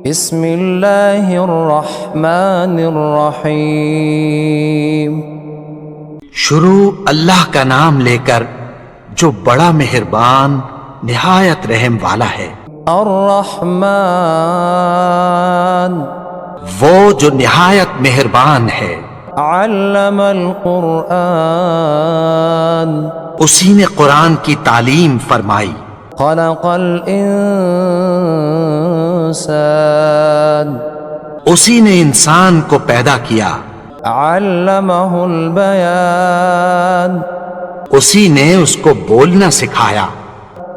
بسم اللہ الرحمن الرحیم شروع اللہ کا نام لے کر جو بڑا مہربان نہایت رحم والا ہے۔ الرحمن وہ جو نہایت مہربان ہے۔ علم القرآن اسی نے قرآن کی تعلیم فرمائی۔ خلق الانسان اسی نے انسان کو پیدا کیا۔ علمہ البیان اسی نے اس کو بولنا سکھایا۔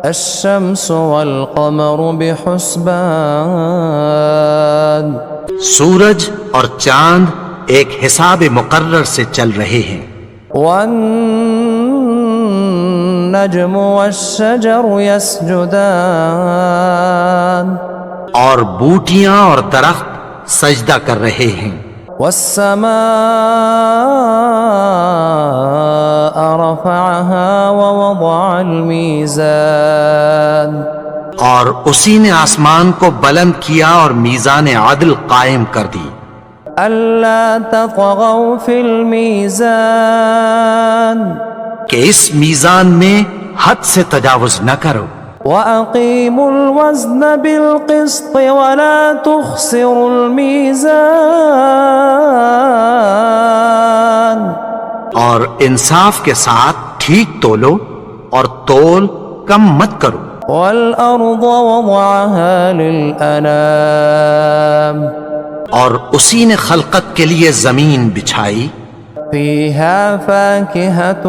الشمس والقمر بحسبان سورج اور چاند ایک حساب مقرر سے چل رہے ہیں۔ والنجم والشجر يسجدان اور بوٹیاں اور درخت سجدہ کر رہے ہیں۔ والسماء رفعها ووضع الميزان اور اسی نے آسمان کو بلند کیا اور میزان عدل قائم کر دی۔ ألا تطغوا في الميزان کہ اس میزان میں حد سے تجاوز نہ کرو۔ وَأَقِيمُوا الْوَزْنَ بِالْقِسْطِ وَلَا تُخْسِرُوا الْمِيزَانَ اور انصاف کے ساتھ ٹھیک تولو اور تول کم مت کرو۔ وَالْأَرْضَ وَضَعَهَا لِلْأَنَامِ اور اسی نے خلقت کے لیے زمین بچھائی۔ فِيهَا فَاكِهَةٌ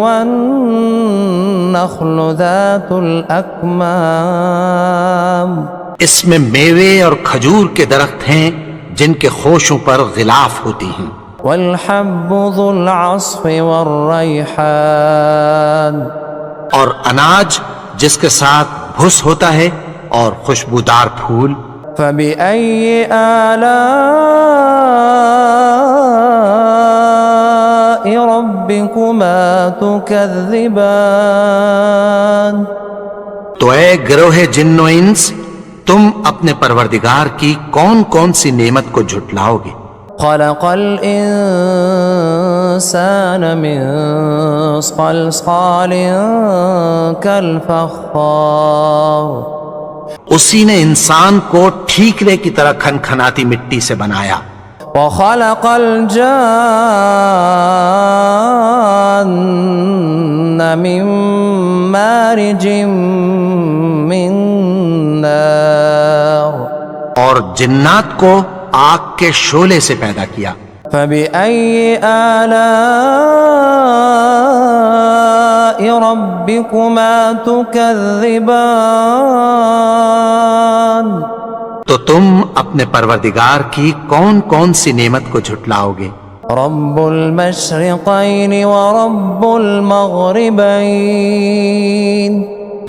وَالنَّخْلُ ذَاتُ الْأَكْمَامِ اس میں میوے اور کھجور کے درخت ہیں جن کے خوشوں پر غلاف ہوتی ہیں۔ وَالْحَبُّ ذُو الْعَصْفِ وَالرَّيْحَانِ اور اناج جس کے ساتھ بھس ہوتا ہے اور خوشبودار پھول۔ فَبِأَيِّ آلَاءِ رَبِّكُمَا تُكَذِّبَانِ تو اے گروہ جن و انس، تم اپنے پروردگار کی کون کون سی نعمت کو جھٹلاؤ گے؟ خَلَقَ الْإِنسَانَ مِنْ صَلْصَالٍ كَالْفَخَّارِ اسی نے انسان کو ٹھیکرے کی طرح کھنکھناتی مٹی سے بنایا۔ وَخَلَقَ الْجَانَّ مِن مَّارِجٍ مِّن نَّارٍ اور جنات کو آگ کے شعلے سے پیدا کیا۔ فَبِأَيِّ آلَاءِ رَبِّكُمَا تُكَذِّبَانِ تو تم اپنے پروردگار کی کون کون سی نعمت کو جھٹلاؤ گے؟ رب المشرقین ورب المغربین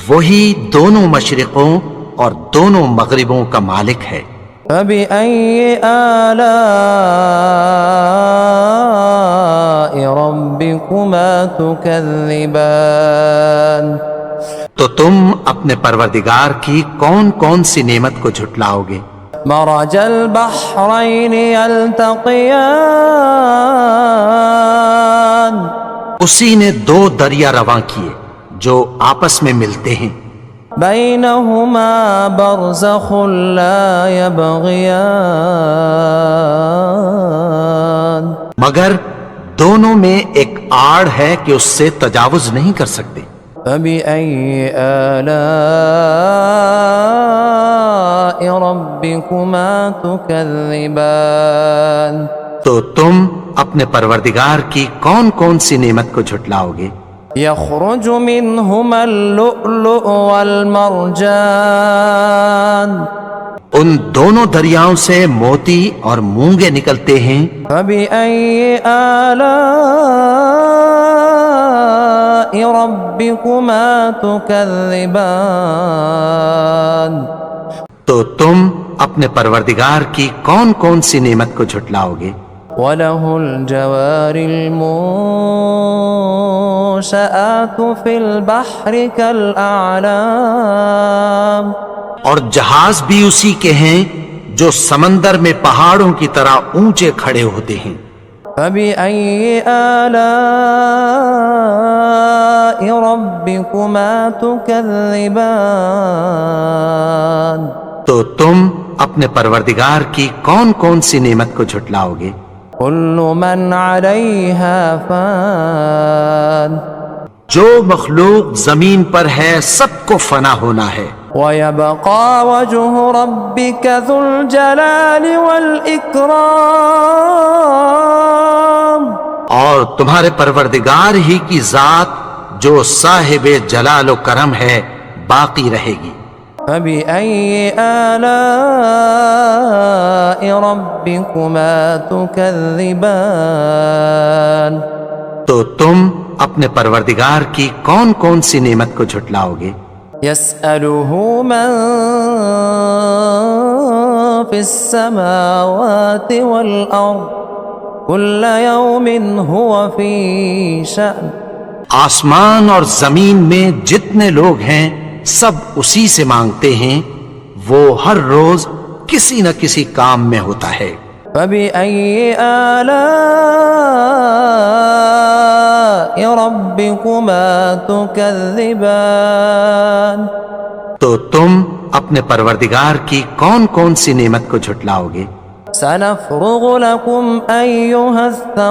وہی دونوں مشرقوں اور دونوں مغربوں کا مالک ہے۔ فبأي آلاء ربكما تكذبان تو تم اپنے پروردگار کی کون کون سی نعمت کو جھٹلاؤ گے؟ مرج البحرين يلتقيان اسی نے دو دریا رواں کیے جو آپس میں ملتے ہیں۔ بينهما برزخ لا يبغيان مگر دونوں میں ایک آڑ ہے کہ اس سے تجاوز نہیں کر سکتے۔ فبأي آلاء ربكما تكذبان تو تم اپنے پروردگار کی کون کون سی نعمت کو جھٹلاؤ گے؟ يخرج منهما اللؤلؤ والمرجان ان دونوں دریاؤں سے موتی اور مونگے نکلتے ہیں۔ فبأي آلاء ربكما تكذبان تو تم اپنے پروردگار کی کون کون سی نعمت کو جھٹلاؤ گے؟ وَلَهُ الْجَوَارِ الْمُنشَآتُ فِي الْبَحْرِ كَالْأَعْلَامِ اور جہاز بھی اسی کے ہیں جو سمندر میں پہاڑوں کی طرح اونچے کھڑے ہوتے ہیں۔ فبأي آلاء ربكما تكذبان تو تم اپنے پروردگار کی کون کون سی نعمت کو جھٹلاؤ گے؟ كل من عليها فان جو مخلوق زمین پر ہے سب کو فنا ہونا ہے، ويبقى وجه ربك ذو الجلال والإكرام اور تمہارے پروردگار ہی کی ذات جو صاحب جلال و کرم ہے باقی رہے گی۔ فبأي آلاء ربكما تكذبان تو تم اپنے پروردگار کی کون کون سی نعمت کو جھٹلاؤ گے؟ يسأله من في السماوات والأرض كل يوم هو في شأن آسمان اور زمین میں جتنے لوگ ہیں سب اسی سے مانگتے ہیں، وہ ہر روز کسی نہ کسی کام میں ہوتا ہے۔ فبأي آلاء ربكما تكذبان تو تم اپنے پروردگار کی کون کون سی نعمت کو جھٹلاؤ گے؟ سنفرغ لكم أيها الثقلان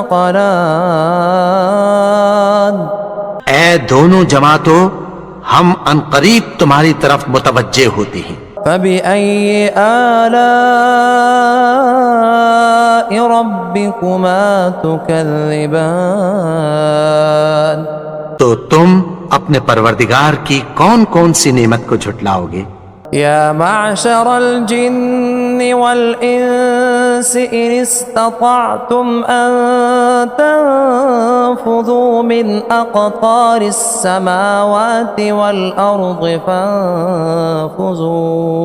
اے دونوں جماعتوں، ہم عنقریب تمہاری طرف متوجہ ہوتے ہیں۔ فبأي آلاء ربكما تكذبان تو تم اپنے پروردگار کی کون کون سی نعمت کو جھٹلاؤ گے؟ يا معشر الجن والإنس إن استطعتم أن تنفذوا من أقطار السماوات والأرض فانفذوا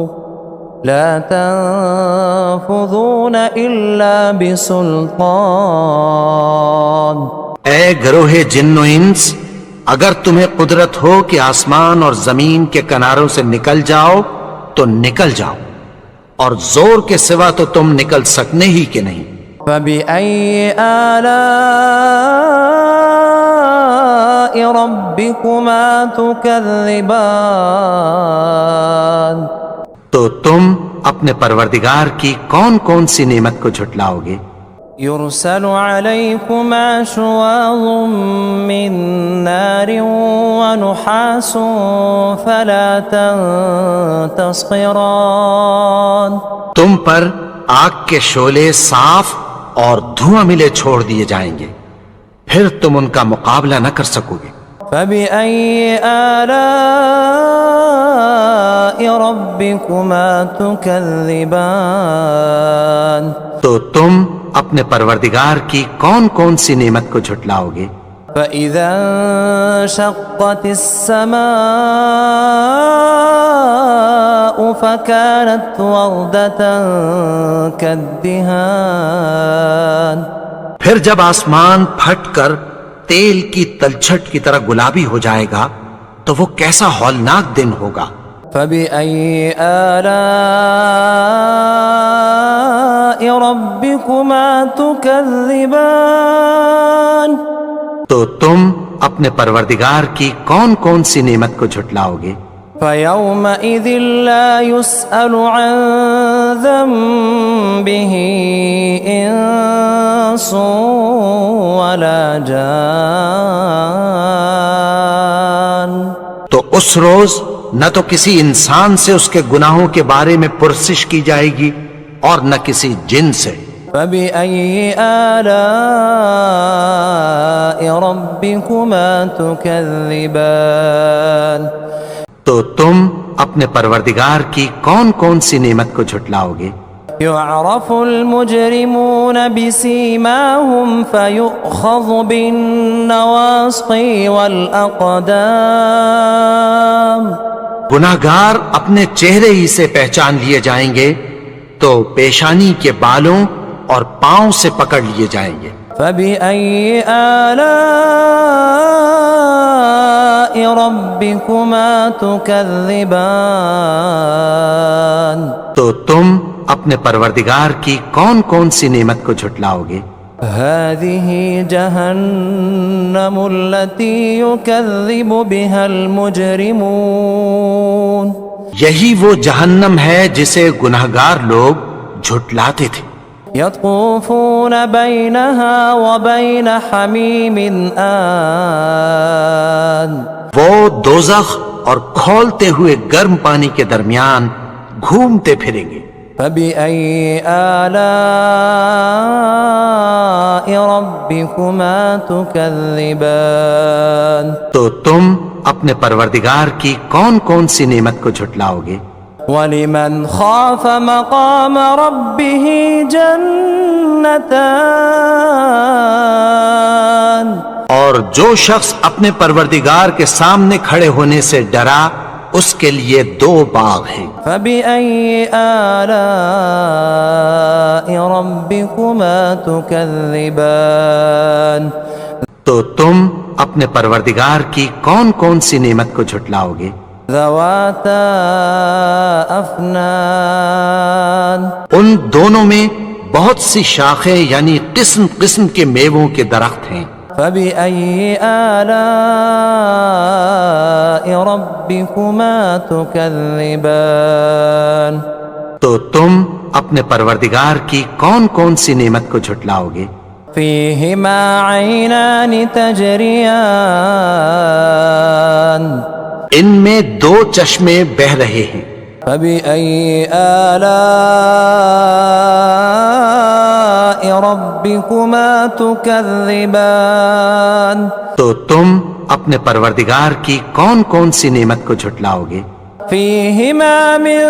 لا تنفذون إلا بسلطان اے گروہ جن و انس، اگر تمہیں قدرت ہو کہ آسمان اور زمین کے کناروں سے نکل جاؤ تو نکل جاؤ، اور زور کے سوا تو تم نکل سکنے ہی کہ نہیں۔ فبأي آلاء ربكما تكذبان تو تم اپنے پروردگار کی کون کون سی نعمت کو جھٹلاؤ گے؟ يرسل عليكما شواظ من نار ونحاس فلا تنتصران تم پر آگ کے شعلے صاف اور دھواں ملے چھوڑ دیے جائیں گے، پھر تم ان کا مقابلہ نہ کر سکو گے۔ فبأي آلاء ربكما تكذبان تو تم اپنے پروردگار کی کون کون سی نعمت کو جھٹلاؤ گے؟ فإذا انشقت السماء فكانت وردة كالدهان پھر جب آسمان پھٹ کر تیل کی تلچھٹ کی طرح گلابی ہو جائے گا تو وہ کیسا ہولناک دن ہوگا۔ فبأي آلاء ربكما تكذبان تو تم اپنے پروردگار کی کون کون سی نعمت کو جھٹلاؤ گے؟ فيومئذ لا يسأل عن ذنبه إنس ولا جان تو اس روز نہ تو کسی انسان سے اس کے گناہوں کے بارے میں پرسش کی جائے گی اور نہ کسی جن سے۔ فبأي آلاء ربكما تكذبان تو تم اپنے پروردگار کی کون کون سی نعمت کو جھٹلاؤ گے؟ يعرف المجرمون بسيماهم فيؤخذ بالنواصي والأقدام گناہگار اپنے چہرے ہی سے پہچان لیے جائیں گے تو پیشانی کے بالوں اور پاؤں سے پکڑ لیے جائیں گے۔ فبأي آلاء ربكما تكذبان تو تم اپنے پروردگار کی کون کون سی نعمت کو جھٹلاؤ گے؟ هذه جهنم التي يكذب بها المجرمون یہی وہ جہنم ہے جسے گنہگار لوگ جھٹلاتے تھے۔ يطوفون بينها وبين حميم آن وہ دوزخ اور کھولتے ہوئے گرم پانی کے درمیان گھومتے پھریں گے۔ فبأي آلاء ربكما تكذبان تو تم اپنے پروردگار کی کون کون سی نعمت کو جھٹلاؤ گے؟ ولمن خاف مقام ربه جنتان اور جو شخص اپنے پروردگار کے سامنے کھڑے ہونے سے ڈرا اس کے لیے دو باغ ہیں۔ فبأي آلاء ربكما تكذبان تو تم اپنے پروردگار کی کون کون سی نعمت کو جھٹلاؤ گے؟ ذواتا افنان ان دونوں میں بہت سی شاخیں یعنی قسم قسم کے میووں کے درخت ہیں۔ فبأي آلاء ربكما تكذبان تو تم اپنے پروردگار کی کون کون سی نعمت کو جھٹلاؤ گے؟ فيهما عينان تجريان ان میں دو چشمے بہ رہے ہیں۔ فبأي آلاء ربكما تكذبان تو تم اپنے پروردگار کی کون کون سی نعمت کو جھٹلاؤ گے؟ فيهما من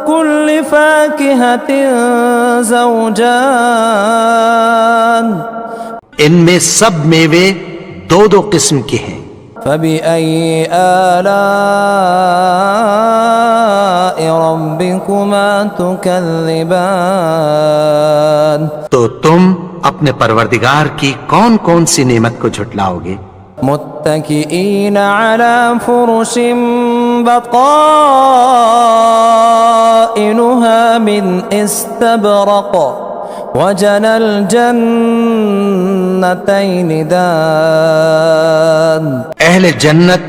كل فاكهة زوجان ان میں سب میوے دو دو قسم کے ہیں۔ فبأي آلاء ربكما تكذبان تو تم اپنے پروردگار کی کون کون سی نعمت کو جھٹلاؤ گے؟ متكئين على فرش بطائنها من استبرق وجنى الجنتين دان اہل جنت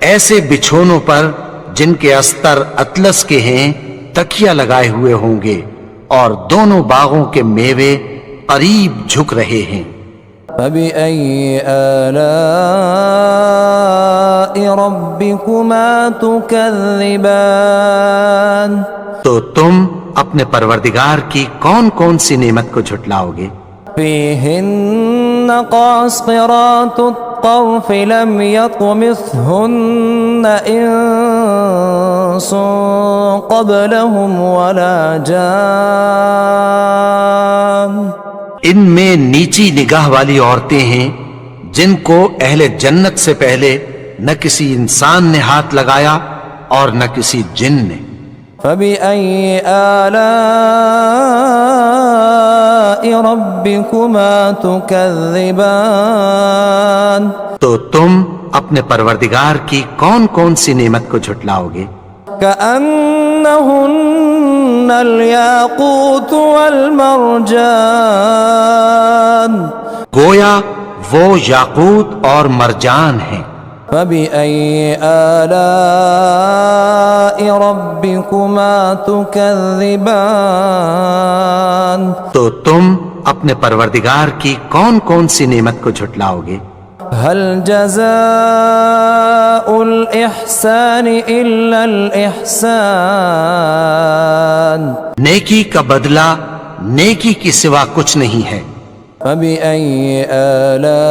ایسے بچھونوں پر جن کے استر اطلس کے ہیں تکیہ لگائے ہوئے ہوں گے اور دونوں باغوں کے میوے قریب جھک رہے ہیں۔ فبأي آلاء ربكما تكذبان تو تم اپنے پروردگار کی کون کون سی نعمت کو جھٹلاؤ گے؟ فيهن قاصرات الطرف لم يطمثهن إنس قبلهم ولا جان ان میں نیچی نگاہ والی عورتیں ہیں جن کو اہل جنت سے پہلے نہ کسی انسان نے ہاتھ لگایا اور نہ کسی جن نے۔ فبأي آلاء ربكما تكذبان تو تم اپنے پروردگار کی کون کون سی نعمت کو جھٹلاؤ گے؟ كأنهن الياقوت والمرجان گویا وہ یاقوت اور مرجان ہیں۔ فبأي آلاء ربكما تكذبان تو تم اپنے پروردگار کی کون کون سی نعمت کو جھٹلاؤ گے؟ هل جزاء الإحسان إلا الإحسان نیکی کا بدلہ نیکی کی سوا کچھ نہیں ہے۔ فبأي آلاء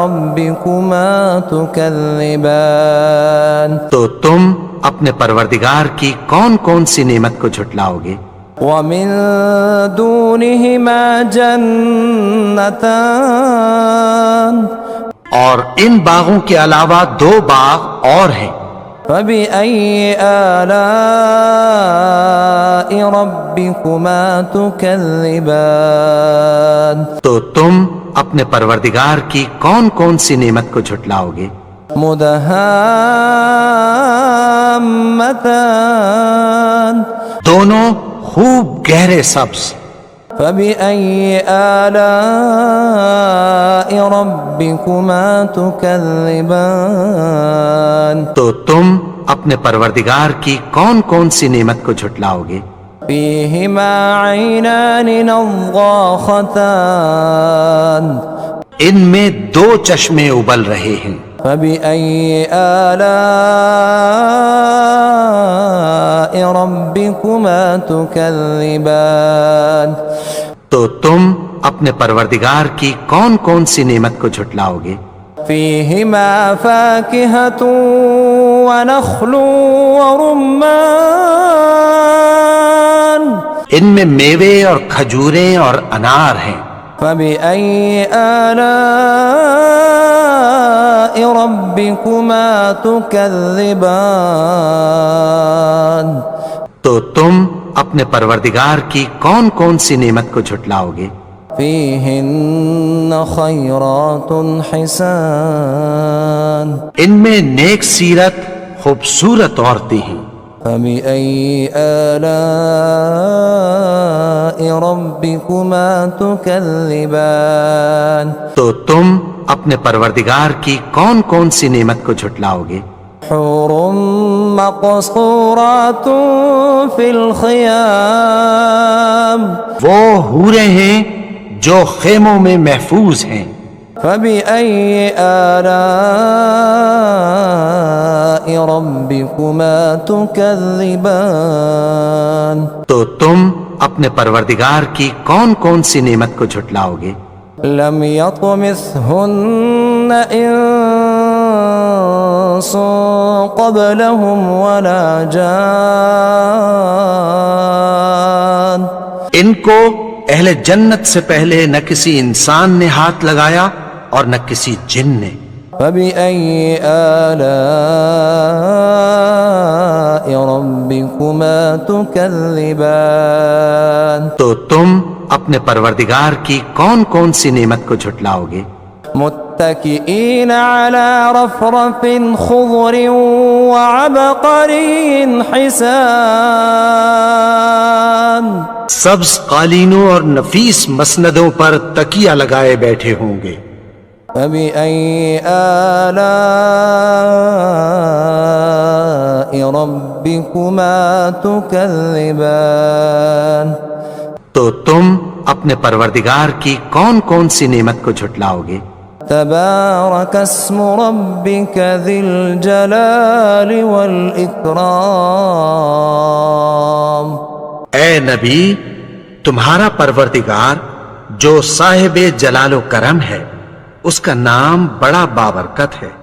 ربكما تكذبان تو تم اپنے پروردگار کی کون کون سی نعمت کو جھٹلاؤ گے؟ ومن دونهما جنتان اور ان باغوں کے علاوہ دو باغ اور ہیں۔ فبأي آلاء ربكما تكذبان تو تم اپنے پروردگار کی کون کون سی نعمت کو جھٹلاؤ گے؟ مدہامتان دونوں خوب گہرے سبز۔ فبأي آلاء ربكما تكذبان تو تم اپنے پروردگار کی کون کون سی نعمت کو جھٹلاؤ گے؟ فيهما عينان نضاختان ان میں دو چشمے ابل رہے ہیں۔ فبأي آلاء ربكما تكذبان تو تم اپنے پروردگار کی کون کون سی نعمت کو جھٹلاؤ گے؟ فيهما فاكهة ونخل ورمان ان میں میوے اور کھجوریں اور انار ہیں۔ فبأي آلاء ربكما تكذبان تو تم اپنے پروردگار کی کون کون سی نعمت کو جھٹلاؤ گے؟ فيهن خيرات حسان ان میں نیک سیرت خوبصورت عورتیں ہیں۔ فبأي آلاء ربكما تكذبان تو تم اپنے پروردگار کی کون کون سی نعمت کو جھٹلاؤ گے؟ حور مقصورات في الخيام وہ حوریں ہیں جو خیموں میں محفوظ ہیں۔ فبأي آلاء ربكما تكذبان تو تم اپنے پروردگار کی کون کون سی نعمت کو جھٹلاؤ گے؟ لم يطمثهن إنس قبلهم ولا جان ان کو اہل جنت سے پہلے نہ کسی انسان نے ہاتھ لگایا اور نہ کسی جن نے۔ فبأي آلاء ربكما تكذبان تو تم اپنے پروردگار کی کون کون سی نعمت کو جھٹلاؤ گے؟ متكئين على رفرف خضر وعبقري حسان سبز قالینوں اور نفیس مسندوں پر تکیہ لگائے بیٹھے ہوں گے۔ فبأي آلاء ربكما تكذبان تو تم اپنے پروردگار کی کون کون سی نعمت کو جھٹلاؤ گے؟ تبارك اسم ربك ذي الجلال والإكرام اے نبی، تمہارا پروردگار جو صاحب جلال و کرم ہے، اس کا نام بڑا بابرکت ہے۔